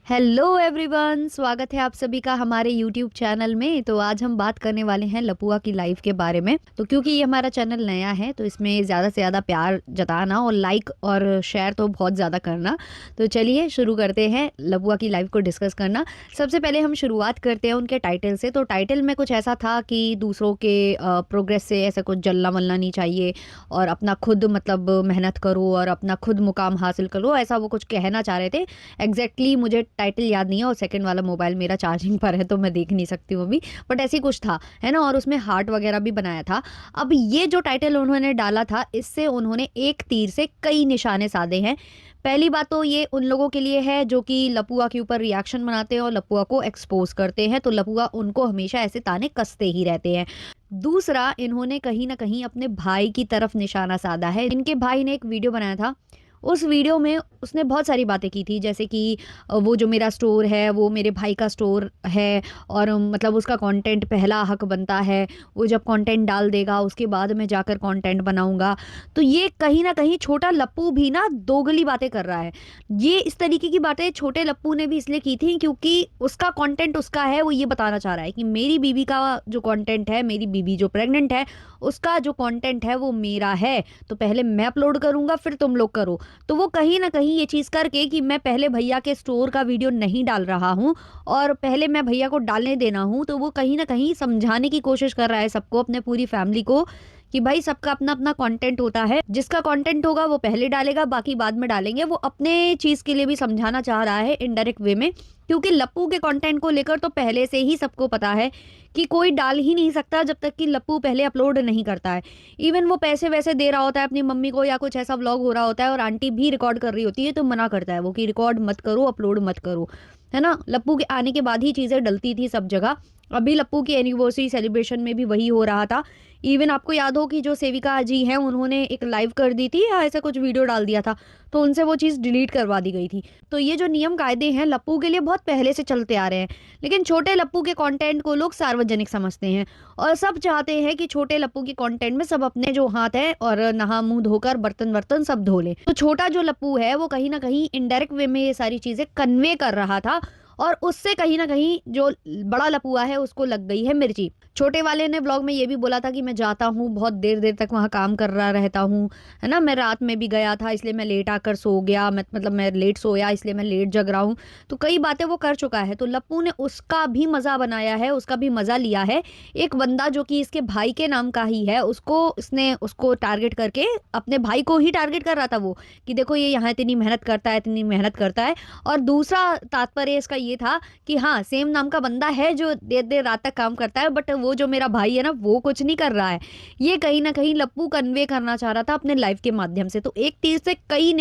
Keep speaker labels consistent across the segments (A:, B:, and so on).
A: Hello everyone, स्वागत है आप सभी का हमारे यूट्यूब चैनल में। तो आज हम बात करने वाले हैं लपुआ की लाइफ के बारे में। तो क्योंकि ये हमारा चैनल नया है तो इसमें ज़्यादा से ज़्यादा प्यार जताना और लाइक और शेयर तो बहुत ज़्यादा करना। तो चलिए शुरू करते हैं लपुआ की लाइफ को डिस्कस करना। सबसे पहले हम शुरुआत करते हैं उनके टाइटल से। तो टाइटल में कुछ ऐसा था कि दूसरों के प्रोग्रेस से ऐसा कुछ जलना वलना नहीं चाहिए और अपना खुद मतलब मेहनत करो और अपना खुद मुकाम हासिल करो, ऐसा वो कुछ कहना चाह रहे थे। एग्जैक्टली मुझे टाइटल याद नहीं है और सेकंड वाला मोबाइल मेरा चार्जिंग पर है तो मैं देख नहीं सकती हूँ अभी, बट ऐसी कुछ था, है ना। और उसमें हार्ट वगैरह भी बनाया था। अब ये जो टाइटल उन्होंने डाला था, इससे उन्होंने एक तीर से कई निशाने साधे हैं। पहली बात तो ये उन लोगों के लिए है जो कि लपुआ के ऊपर रिएक्शन बनाते हैं और लपुआ को एक्सपोज करते हैं, तो लपुआ उनको हमेशा ऐसे ताने कसते ही रहते हैं। दूसरा, इन्होंने कहीं ना कहीं अपने भाई की तरफ निशाना साधा है। इनके भाई ने एक वीडियो बनाया था। उस वीडियो में उसने बहुत सारी बातें की थी, जैसे कि वो जो मेरा स्टोर है वो मेरे भाई का स्टोर है और मतलब उसका कंटेंट पहला हक बनता है। वो जब कंटेंट डाल देगा उसके बाद मैं जाकर कंटेंट बनाऊंगा। तो ये कहीं ना कहीं छोटा लप्पू भी ना दोगली बातें कर रहा है। ये इस तरीके की बातें छोटे लप्पू ने भी इसलिए की थी क्योंकि उसका कंटेंट उसका है। वो ये बताना चाह रहा है कि मेरी बीबी का जो कंटेंट है, मेरी बीबी जो प्रेग्नेंट है उसका जो कंटेंट है वो मेरा है, तो पहले मैं अपलोड करूंगा फिर तुम लोग करो। तो वो कहीं ना कहीं ये चीज़ करके कि मैं पहले भैया के स्टोर का वीडियो नहीं डाल रहा हूँ और पहले मैं भैया को डालने देना हूँ, तो वो कहीं ना कहीं समझाने की कोशिश कर रहा है सबको, अपने पूरी फैमिली को, कि भाई सबका अपना अपना कंटेंट होता है। जिसका कंटेंट होगा वो पहले डालेगा, बाकी बाद में डालेंगे। वो अपने चीज़ के लिए भी समझाना चाह रहा है इनडायरेक्ट वे में, क्योंकि लप्पू के कंटेंट को लेकर तो पहले से ही सबको पता है कि कोई डाल ही नहीं सकता जब तक कि लप्पू पहले अपलोड नहीं करता है। इवन वो पैसे वैसे दे रहा होता है अपनी मम्मी को या कुछ ऐसा व्लॉग हो रहा होता है और आंटी भी रिकॉर्ड कर रही होती है तो मना करता है वो कि रिकॉर्ड मत करो, अपलोड मत करो, है ना। लप्पू के आने के बाद ही चीज़ें डलती थी सब जगह। अभी लप्पू की एनिवर्सरी सेलिब्रेशन में भी वही हो रहा था। इवन आपको याद हो कि जो सेविका जी हैं उन्होंने एक लाइव कर दी थी या ऐसा कुछ वीडियो डाल दिया था, तो उनसे वो चीज़ डिलीट करवा दी गई थी। तो ये जो नियम कायदे हैं लप्पू के लिए बहुत पहले से चलते आ रहे हैं, लेकिन छोटे लप्पू के कंटेंट को लोग सार्वजनिक समझते हैं और सब चाहते हैं कि छोटे लप्पू के कंटेंट में सब अपने जो हाथ है और नहा मुंह धोकर बर्तन वर्तन सब धो ले। तो छोटा जो लप्पू है वो कहीं ना कहीं इनडायरेक्ट वे में ये सारी चीज़ें कन्वे कर रहा था और उससे कहीं ना कहीं जो बड़ा लपुआ है उसको लग गई है मिर्ची। छोटे वाले ने ब्लॉग में ये भी बोला था कि मैं जाता हूँ, बहुत देर देर तक वहाँ काम कर रहा रहता हूँ, है ना। मैं रात में भी गया था इसलिए मैं लेट आकर सो गया, मतलब मैं लेट सोया इसलिए मैं लेट जग रहा हूँ। तो कई बातें वो कर चुका है, तो लप्पू ने उसका भी मज़ा बनाया है, उसका भी मज़ा लिया है। एक बंदा जो कि इसके भाई के नाम का ही है, उसको टारगेट करके अपने भाई को ही टारगेट कर रहा था वो, कि देखो ये यहाँ इतनी मेहनत करता है, इतनी मेहनत करता है। और दूसरा तात्पर्य इसका ये था कि हाँ, सेम नाम का बंदा है जो देर देर रात तक काम करता है, बट वो जो मेरा भाई है ना वो कुछ नहीं कर रहा है। ये कहीं ना कहीं लप्पू कन्वे करना चाह रहा था अपने लाइफ के माध्यम से। तो एक तीर से कई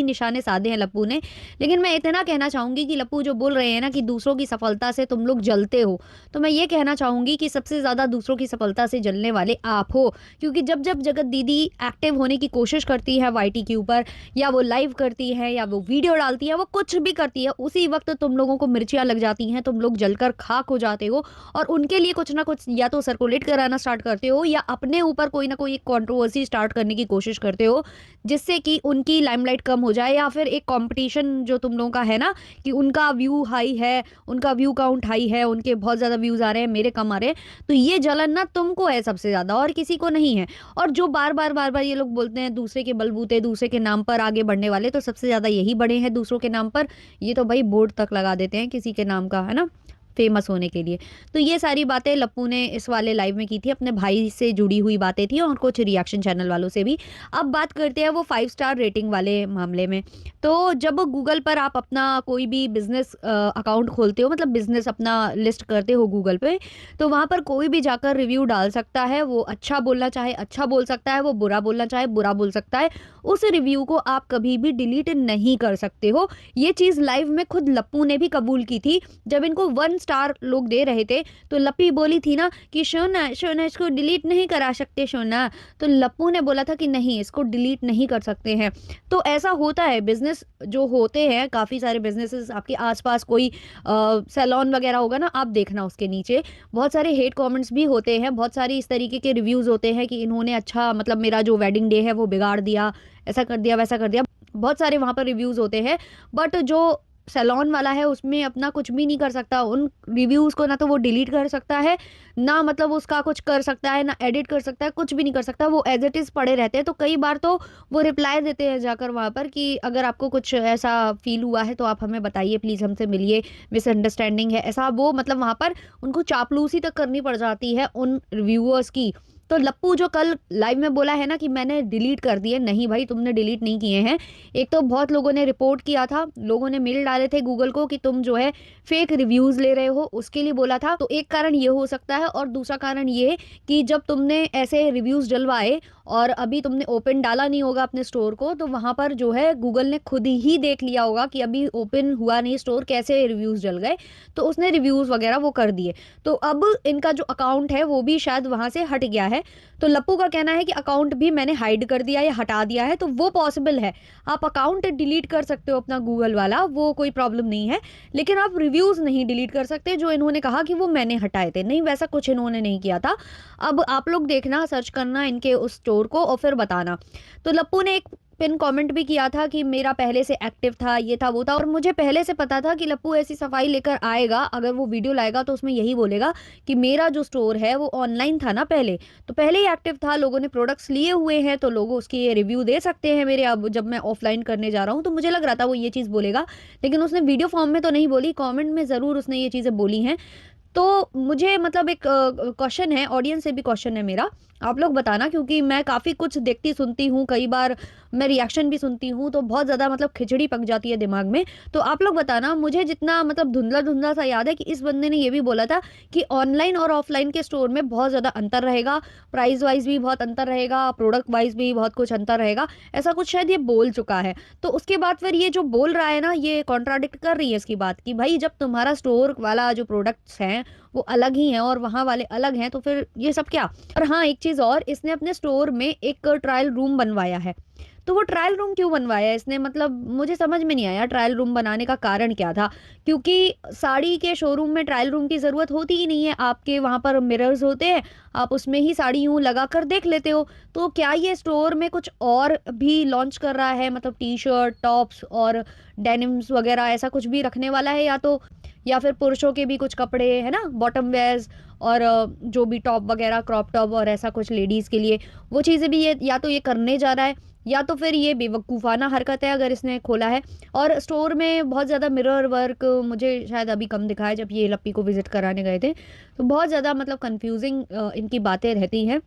A: निशाने साधे हैं लप्पू ने। लेकिन मैं इतना कहना चाहूंगी कि लप्पू जो बोल रहे हैं ना कि दूसरों की सफलता से तुम लोग जलते हो, तो मैं ये कहना चाहूंगी कि सबसे ज्यादा दूसरों की सफलता से जलने वाले आप हो। क्योंकि जब जब जगत दीदी एक्टिव होने की कोशिश करती है वाईटी के ऊपर, या वो लाइव करती है या वो वीडियो डालती है, वो कुछ भी करती है, उसी वक्त तुम लोगों को मिर्चियां लग जाती हैं, तुम लोग जलकर खाक हो जाते हो और उनके लिए कुछ ना कुछ या तो सर्कुलेट कराना स्टार्ट करते हो या अपने ऊपर कोई ना कोई एक कंट्रोवर्सी स्टार्ट करने की कोशिश करते हो, जिससे कि उनकी लाइमलाइट कम हो जाए, या फिर एक कंपटीशन जो तुम लोगों का है ना कि उनका व्यू हाई है, उनका व्यू काउंट हाई है, उनके बहुत ज़्यादा व्यूज़ आ रहे हैं, मेरे कम आ रहे हैं, तो ये जलन ना तुमको है सबसे ज़्यादा और किसी को नहीं है। और जो बार बार ये लोग बोलते हैं दूसरे के बलबूते, दूसरे के नाम पर आगे बढ़ने वाले, तो सबसे ज़्यादा यही बढ़े हैं दूसरों के नाम पर। ये तो भाई बोर्ड तक लगा देते हैं किसी के नाम का, है ना, फेमस होने के लिए। तो ये सारी बातें लप्पू ने इस वाले लाइव में की थी, अपने भाई से जुड़ी हुई बातें थी और कुछ रिएक्शन चैनल वालों से भी। अब बात करते हैं वो 5 स्टार रेटिंग वाले मामले में। तो जब गूगल पर आप अपना कोई भी बिजनेस अकाउंट खोलते हो, मतलब बिजनेस अपना लिस्ट करते हो गूगल पे, तो वहाँ पर कोई भी जाकर रिव्यू डाल सकता है। वो अच्छा बोलना चाहे अच्छा बोल सकता है, वो बुरा बोलना चाहे बुरा बोल सकता है। उस रिव्यू को आप कभी भी डिलीट नहीं कर सकते हो। ये चीज़ लाइव में खुद लप्पू ने भी कबूल की थी। जब इनको 1 स्टार लोग दे रहे थे तो लप्पी बोली थी ना कि शोना शोना इसको डिलीट नहीं करा सकते शोना, तो लप्पू ने बोला था कि नहीं, इसको डिलीट नहीं कर सकते हैं। तो ऐसा होता है, बिजनेस जो होते हैं, काफ़ी सारे बिजनेसेस आपके आसपास, कोई सैलून वगैरह होगा ना, आप देखना उसके नीचे बहुत सारे हेट कमेंट्स भी होते हैं, बहुत सारी इस तरीके के रिव्यूज़ होते हैं कि इन्होंने अच्छा मतलब मेरा जो वेडिंग डे है वो बिगाड़ दिया, ऐसा कर दिया वैसा कर दिया, बहुत सारे वहाँ पर रिव्यूज़ होते हैं। बट जो सैलून वाला है उसमें अपना कुछ भी नहीं कर सकता। उन रिव्यूज़ को ना तो वो डिलीट कर सकता है, ना मतलब उसका कुछ कर सकता है, ना एडिट कर सकता है, कुछ भी नहीं कर सकता। वो एज़ इट इज़ पड़े रहते हैं। तो कई बार तो वो रिप्लाई देते हैं जाकर वहाँ पर कि अगर आपको कुछ ऐसा फ़ील हुआ है तो आप हमें बताइए, प्लीज़ हमसे मिलिए, मिसअंडरस्टैंडिंग है। ऐसा वो मतलब वहाँ पर उनको चापलूसी तक करनी पड़ जाती है उन रिव्यूअर्स की। तो लप्पू जो कल लाइव में बोला है ना कि मैंने डिलीट कर दिए, नहीं भाई तुमने डिलीट नहीं किए हैं। एक तो बहुत लोगों ने रिपोर्ट किया था, लोगों ने मेल डाले थे गूगल को कि तुम जो है फेक रिव्यूज़ ले रहे हो, उसके लिए बोला था। तो एक कारण ये हो सकता है और दूसरा कारण ये कि जब तुमने ऐसे रिव्यूज़ डलवाए और अभी तुमने ओपन डाला नहीं होगा अपने स्टोर को, तो वहाँ पर जो है गूगल ने खुद ही देख लिया होगा कि अभी ओपन हुआ नहीं स्टोर, कैसे रिव्यूज़ डल गए, तो उसने रिव्यूज़ वगैरह वो कर दिए। तो अब इनका जो अकाउंट है वो भी शायद वहाँ से हट गया है। तो लप्पू का कहना है कि अकाउंट भी मैंने हाइड कर दिया या हटा दिया है, तो वो पॉसिबल है। आप अकाउंट डिलीट कर सकते हो अपना गूगल वाला, वो कोई प्रॉब्लम नहीं है, लेकिन आप रिव्यूज़ नहीं डिलीट कर सकते जो इन्होंने कहा कि वो मैंने हटाए थे। नहीं, वैसा कुछ इन्होंने नहीं किया था। अब आप लोग देखना, सर्च करना इनके उस स्टोर को और फिर बताना। तो लप्पू ने एक पिन कमेंट भी किया था कि मेरा पहले से एक्टिव था, ये था, वो था, और मुझे पहले से पता था कि लप्पू ऐसी सफाई लेकर आएगा, अगर वो वीडियो लाएगा तो उसमें यही बोलेगा कि मेरा जो स्टोर है वो ऑनलाइन था ना पहले, तो पहले ही एक्टिव था, लोगों ने प्रोडक्ट्स लिए हुए हैं, तो लोग उसकी ये रिव्यू दे सकते हैं मेरे। अब जब मैं ऑफलाइन करने जा रहा हूँ तो मुझे लग रहा था वो ये चीज़ बोलेगा, लेकिन उसने वीडियो फॉर्म में तो नहीं बोली, कमेंट में ज़रूर उसने ये चीज़ें बोली हैं। तो मुझे मतलब एक क्वेश्चन है, ऑडियंस से भी क्वेश्चन है मेरा, आप लोग बताना, क्योंकि मैं काफ़ी कुछ देखती सुनती हूँ, कई बार मैं रिएक्शन भी सुनती हूँ, तो बहुत ज़्यादा मतलब खिचड़ी पक जाती है दिमाग में। तो आप लोग बताना, मुझे जितना मतलब धुंधला-धुंधला सा याद है कि इस बंदे ने ये भी बोला था कि ऑनलाइन और ऑफलाइन के स्टोर में बहुत ज़्यादा अंतर रहेगा, प्राइस वाइज़ भी बहुत अंतर रहेगा, प्रोडक्ट वाइज़ भी बहुत कुछ अंतर रहेगा, ऐसा कुछ शायद ये बोल चुका है। तो उसके बाद फिर ये जो बोल रहा है ना, ये कॉन्ट्राडिक्ट कर रही है इसकी बात कि भाई जब तुम्हारा स्टोर वाला जो प्रोडक्ट्स हैं वो अलग ही हैं और वहाँ वाले अलग हैं, तो फिर ये सब क्या? और हाँ, एक चीज़ और, इसने अपने स्टोर में एक ट्रायल रूम बनवाया है। तो वो ट्रायल रूम क्यों बनवाया इसने, मतलब मुझे समझ में नहीं आया ट्रायल रूम बनाने का कारण क्या था? क्योंकि साड़ी के शोरूम में ट्रायल रूम की ज़रूरत होती ही नहीं है, आपके वहाँ पर मिरर्स होते हैं, आप उसमें ही साड़ी यूँ लगाकर देख लेते हो। तो क्या ये स्टोर में कुछ और भी लॉन्च कर रहा है, मतलब टी-शर्ट, टॉप्स और डेनिम्स वगैरह ऐसा कुछ भी रखने वाला है, या फिर पुरुषों के भी कुछ कपड़े है ना, बॉटम वेयर्स और जो भी टॉप वगैरह, क्रॉप टॉप और ऐसा कुछ लेडीज़ के लिए, वो चीज़ें भी ये या तो ये करने जा रहा है, या तो फिर ये बेवकूफ़ाना हरकत है अगर इसने खोला है। और स्टोर में बहुत ज़्यादा मिरर वर्क मुझे शायद अभी कम दिखा है, जब ये लप्पी को विज़िट कराने गए थे, तो बहुत ज़्यादा मतलब कन्फ्यूज़िंग इनकी बातें रहती हैं।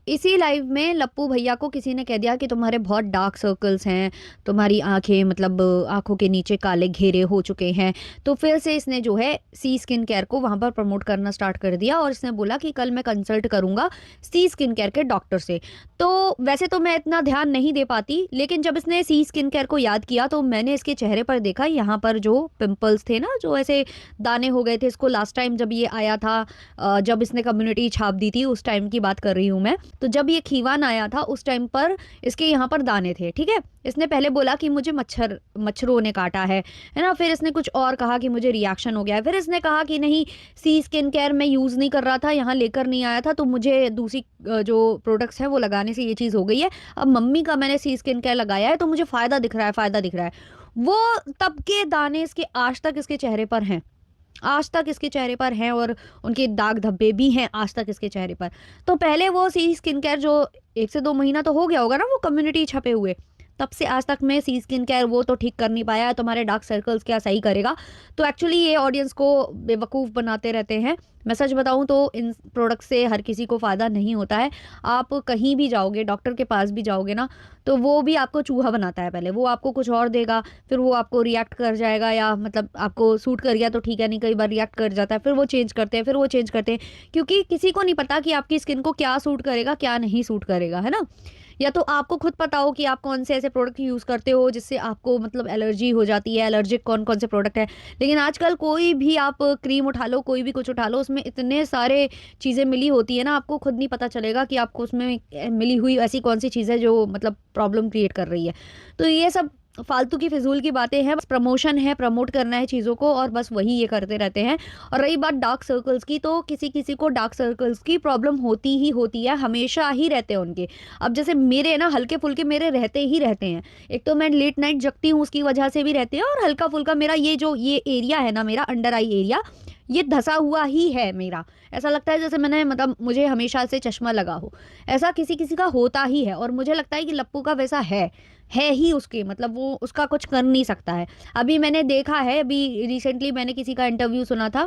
A: इसी लाइव में लप्पू भैया को किसी ने कह दिया कि तुम्हारे बहुत डार्क सर्कल्स हैं, तुम्हारी आँखें मतलब आँखों के नीचे काले घेरे हो चुके हैं। तो फिर से इसने जो है सी स्किन केयर को वहाँ पर प्रमोट करना स्टार्ट कर दिया और इसने बोला कि कल मैं कंसल्ट करूँगा सी स्किन केयर के डॉक्टर से। तो वैसे तो मैं इतना ध्यान नहीं दे पाती, लेकिन जब इसने सी स्किन केयर को याद किया तो मैंने इसके चेहरे पर देखा, यहाँ पर जो पिंपल्स थे ना, जो ऐसे दाने हो गए थे इसको लास्ट टाइम जब ये आया था, जब इसने कम्युनिटी छाप दी थी उस टाइम की बात कर रही हूँ मैं। तो जब ये खीवान आया था उस टाइम पर इसके यहाँ पर दाने थे, ठीक है? इसने पहले बोला कि मुझे मच्छरों ने काटा है ना? फिर इसने कुछ और कहा कि मुझे रिएक्शन हो गया है। फिर इसने कहा कि नहीं, सी स्किन केयर मैं यूज़ नहीं कर रहा था, यहाँ लेकर नहीं आया था, तो मुझे दूसरी जो प्रोडक्ट्स हैं वो लगाने से ये चीज़ हो गई है। अब मम्मी का मैंने सी स्किन केयर लगाया है तो मुझे फ़ायदा दिख रहा है, फ़ायदा दिख रहा है। वो तब के दाने इसके आज तक इसके चेहरे पर हैं। आज तक इसके चेहरे पर हैं और उनके दाग धब्बे भी हैं आज तक इसके चेहरे पर। तो पहले वो सी स्किन केयर जो 1 से 2 महीना तो हो गया होगा ना वो कम्युनिटी छपे हुए, तब से आज तक मैं सी स्किन केयर वो तो ठीक कर नहीं पाया, तुम्हारे डार्क सर्कल्स क्या सही करेगा? तो एक्चुअली ये ऑडियंस को बेवकूफ़ बनाते रहते हैं। मैं सच बताऊँ तो इन प्रोडक्ट से हर किसी को फ़ायदा नहीं होता है। आप कहीं भी जाओगे, डॉक्टर के पास भी जाओगे ना, तो वो भी आपको चूहा बनाता है पहले। वो आपको कुछ और देगा, फिर वो आपको रिएक्ट कर जाएगा, या मतलब आपको सूट कर गया तो ठीक है, नहीं कई बार रिएक्ट कर जाता है, फिर वो चेंज करते हैं, फिर वो चेंज करते हैं। क्योंकि किसी को नहीं पता कि आपकी स्किन को क्या सूट करेगा, क्या नहीं सूट करेगा, है ना? या तो आपको खुद पता हो कि आप कौन से ऐसे प्रोडक्ट यूज़ करते हो जिससे आपको मतलब एलर्जी हो जाती है, एलर्जिक कौन-कौन से प्रोडक्ट हैं। लेकिन आजकल कोई भी आप क्रीम उठा लो, कोई भी कुछ उठा लो, उसमें इतने सारे चीज़ें मिली होती है ना, आपको खुद नहीं पता चलेगा कि आपको उसमें मिली हुई ऐसी कौन-सी चीज़ है जो मतलब प्रॉब्लम क्रिएट कर रही है। तो ये सब फालतू की फिजूल की बातें हैं, बस प्रमोशन है, प्रमोट करना है चीज़ों को और बस वही ये करते रहते हैं। और रही बात डार्क सर्कल्स की, तो किसी किसी को डार्क सर्कल्स की प्रॉब्लम होती ही होती है, हमेशा ही रहते हैं उनके। अब जैसे मेरे ना हल्के फुल्के मेरे रहते ही रहते हैं। एक तो मैं लेट नाइट जगती हूँ, उसकी वजह से भी रहते हैं, और हल्का फुल्का मेरा ये एरिया है ना, मेरा अंडर आई एरिया, ये धसा हुआ ही है मेरा। ऐसा लगता है जैसे मैंने मतलब मुझे हमेशा से चश्मा लगा हो। ऐसा किसी किसी का होता ही है, और मुझे लगता है कि लप्पू का वैसा है ही उसके, मतलब वो उसका कुछ कर नहीं सकता है। अभी मैंने देखा है, अभी रिसेंटली मैंने किसी का इंटरव्यू सुना था,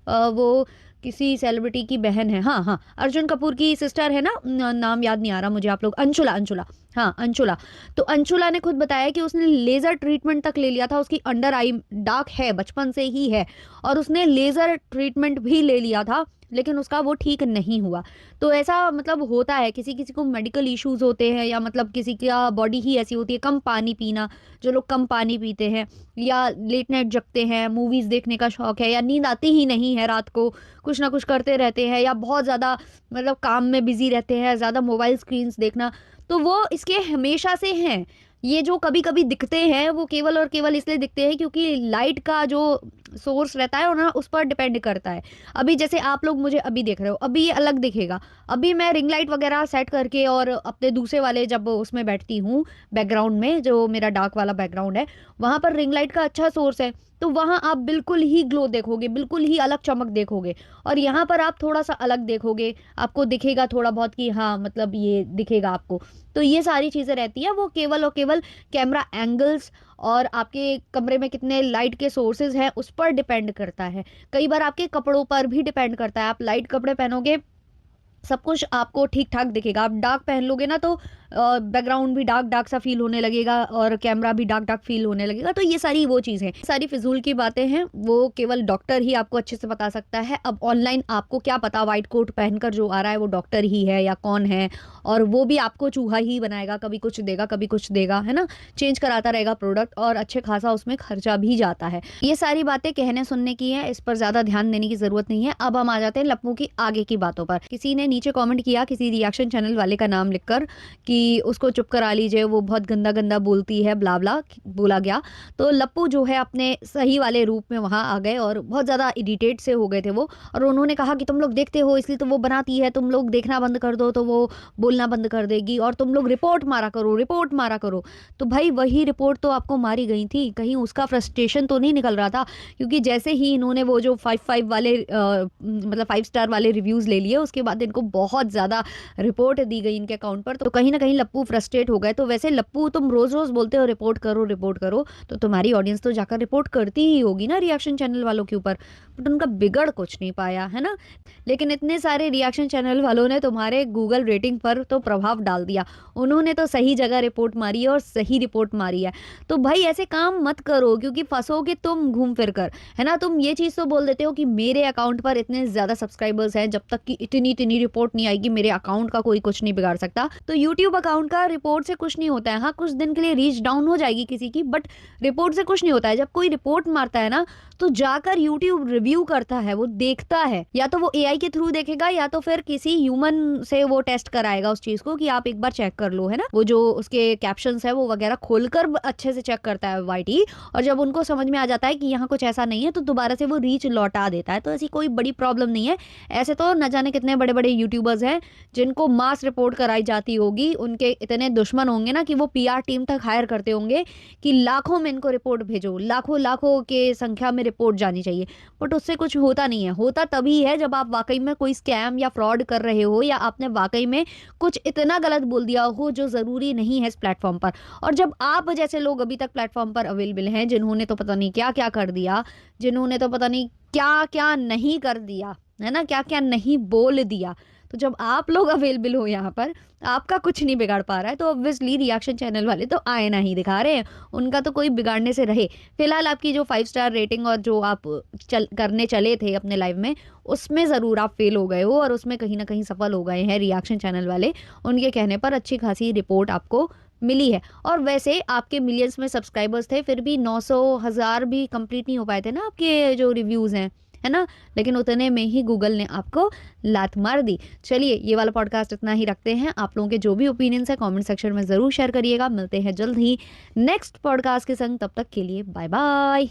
A: वो किसी सेलिब्रिटी की बहन है, हाँ हाँ, अर्जुन कपूर की सिस्टर है ना, नाम याद नहीं आ रहा मुझे, आप लोग, अंशुला, अंशुला, हाँ अंशुला। तो अंशुला ने खुद बताया कि उसने लेज़र ट्रीटमेंट तक ले लिया था, उसकी अंडर आई डार्क है, बचपन से ही है, और उसने लेज़र ट्रीटमेंट भी ले लिया था, लेकिन उसका वो ठीक नहीं हुआ। तो ऐसा मतलब होता है, किसी किसी को मेडिकल इश्यूज होते हैं, या मतलब किसी का बॉडी ही ऐसी होती है, कम पानी पीना, जो लोग कम पानी पीते हैं, या लेट नाइट जगते हैं, मूवीज़ देखने का शौक है, या नींद आती ही नहीं है रात को, कुछ ना कुछ करते रहते हैं, या बहुत ज़्यादा मतलब काम में बिजी रहते हैं, ज़्यादा मोबाइल स्क्रीन्स देखना, तो वो इसके हमेशा से हैं। ये जो कभी कभी दिखते हैं वो केवल और केवल इसलिए दिखते हैं क्योंकि लाइट का जो सोर्स रहता है और ना उस पर डिपेंड करता है। अभी जैसे आप लोग मुझे अभी देख रहे हो, अभी ये अलग दिखेगा। अभी मैं रिंग लाइट वगैरह सेट करके और अपने दूसरे वाले जब उसमें बैठती हूँ, बैकग्राउंड में जो मेरा डार्क वाला बैकग्राउंड है, वहाँ पर रिंग लाइट का अच्छा सोर्स है, तो वहाँ आप बिल्कुल ही ग्लो देखोगे, बिल्कुल ही अलग चमक देखोगे। और यहाँ पर आप थोड़ा सा अलग देखोगे, आपको दिखेगा थोड़ा बहुत कि हाँ मतलब ये दिखेगा आपको। तो ये सारी चीज़ें रहती है, वो केवल और केवल कैमरा एंगल्स और आपके कमरे में कितने लाइट के सोर्सेज हैं उस पर डिपेंड करता है। कई बार आपके कपड़ों पर भी डिपेंड करता है। आप लाइट कपड़े पहनोगे, सब कुछ आपको ठीक ठाक दिखेगा। आप डार्क पहन लोगे ना, तो बैकग्राउंड भी डार्क डार्क सा फील होने लगेगा और कैमरा भी डार्क डार्क फील होने लगेगा। तो ये सारी वो चीज़ें, सारी फिजूल की बातें हैं, वो केवल डॉक्टर ही आपको अच्छे से बता सकता है। अब ऑनलाइन आपको क्या पता, वाइट कोट पहनकर जो आ रहा है वो डॉक्टर ही है या कौन है, और वो भी आपको चूहा ही बनाएगा, कभी कुछ देगा कभी कुछ देगा, है ना, चेंज कराता रहेगा प्रोडक्ट, और अच्छे खासा उसमें खर्चा भी जाता है। ये सारी बातें कहने सुनने की है, इस पर ज़्यादा ध्यान देने की ज़रूरत नहीं है। अब हम आ जाते हैं लप्पू की आगे की बातों पर। किसी ने नीचे कमेंट किया, किसी रिएक्शन चैनल वाले का नाम लिखकर, कि उसको चुप करा लीजिए, वो बहुत गंदा गंदा बोलती है, ब्ला ब्ला बोला गया। तो लप्पू जो है अपने सही वाले रूप में वहाँ आ गए, और बहुत ज़्यादा इरिटेट से हो गए थे वो, और उन्होंने कहा कि तुम लोग देखते हो इसलिए तो वो बनाती है, तुम लोग देखना बंद कर दो तो वो बोलना बंद कर देगी, और तुम लोग रिपोर्ट मारा करो, रिपोर्ट मारा करो। तो भाई वही रिपोर्ट तो आपको मारी गई थी, कहीं उसका फ्रस्ट्रेशन तो नहीं निकल रहा था? क्योंकि जैसे ही इन्होंने वो जो 5-5 वाले मतलब 5 स्टार वाले रिव्यूज़ ले लिए, उसके बाद इनको बहुत ज़्यादा रिपोर्ट दी गई इनके अकाउंट पर, तो कहीं ना कहीं लप्पू फ्रस्ट्रेट हो गए। तो वैसे लप्पू, तुम रोज रोज बोलते हो रिपोर्ट करो रिपोर्ट करो, तो तुम्हारी ऑडियंस तो जाकर रिपोर्ट करती ही होगी ना रिएक्शन चैनल वालों के ऊपर, बट उनका बिगड़ कुछ नहीं पाया, है ना। लेकिन इतने सारे रिएक्शन चैनल वालों ने तुम्हारे गूगल रेटिंग पर तो प्रभाव डाल दिया, उन्होंने तो सही जगह रिपोर्ट मारी है और सही रिपोर्ट मारी है। तो भाई ऐसे काम मत करो, क्योंकि फंसोगे तुम घूम फिर कर, है ना। तुम ये चीज़ तो बोल देते हो कि मेरे अकाउंट पर इतने ज़्यादा सब्सक्राइबर्स हैं, जब तक कि इतनी इतनी रिपोर्ट नहीं आएगी मेरे अकाउंट का कोई कुछ नहीं बिगाड़ सकता। तो यूट्यूब अकाउंट का रिपोर्ट से कुछ नहीं होता है। हाँ, कुछ दिन के लिए रीच डाउन हो जाएगी किसी की, बट रिपोर्ट से कुछ नहीं होता है। जब कोई रिपोर्ट मारता है ना, तो जाकर यूट्यूब रिव्यू करता है, वो देखता है, या तो वो एआई के थ्रू देखेगा, या तो फिर किसी ह्यूमन से वो टेस्ट कराएगा उस चीज को कि आप एक बार चेक कर लो, है ना। वो जो उसके कैप्शंस है वो वगैरह खोलकर अच्छे से चेक करता है वाईटी, और जब उनको समझ में आ जाता है कि यहाँ कुछ ऐसा नहीं है, तो दोबारा से वो रीच लौटा देता है। तो ऐसी कोई बड़ी प्रॉब्लम नहीं है। ऐसे तो न जाने कितने बड़े बड़े यूट्यूबर्स हैं जिनको मास रिपोर्ट कराई जाती होगी, उनके इतने दुश्मन होंगे ना कि वो पीआर टीम तक हायर करते होंगे कि लाखों में इनको रिपोर्ट भेजो, लाखों लाखों के संख्या में रिपोर्ट जानी चाहिए। बट उससे कुछ होता नहीं है। होता तभी है जब आप वाकई में कोई स्कैम या फ्रॉड कर रहे हो, या आपने वाकई में कुछ इतना गलत बोल दिया हो जो ज़रूरी नहीं है इस प्लेटफॉर्म पर। और जब आप जैसे लोग अभी तक प्लेटफॉर्म पर अवेलेबल हैं, जिन्होंने तो पता नहीं क्या क्या कर दिया, जिन्होंने तो पता नहीं क्या क्या नहीं कर दिया, है ना, क्या क्या नहीं बोल दिया, तो जब आप लोग अवेलेबल हो यहाँ पर, आपका कुछ नहीं बिगाड़ पा रहा है, तो ऑब्वियसली रिएक्शन चैनल वाले तो आईना ही दिखा रहे हैं, उनका तो कोई बिगाड़ने से रहे। फिलहाल आपकी जो 5 स्टार रेटिंग और जो आप करने चले थे अपने लाइव में, उसमें ज़रूर आप फेल हो गए हो, और उसमें कहीं ना कहीं सफल हो गए हैं रिएक्शन चैनल वाले। उनके कहने पर अच्छी खासी रिपोर्ट आपको मिली है। और वैसे आपके मिलियंस में सब्सक्राइबर्स थे, फिर भी 900 1000 भी कंप्लीट नहीं हो पाए थे ना आपके जो रिव्यूज़ हैं, है ना? लेकिन उतने में ही गूगल ने आपको लात मार दी। चलिए ये वाला पॉडकास्ट इतना ही रखते हैं। आप लोगों के जो भी ओपिनियंस है कमेंट सेक्शन में ज़रूर शेयर करिएगा। मिलते हैं जल्द ही नेक्स्ट पॉडकास्ट के संग, तब तक के लिए बाय बाय।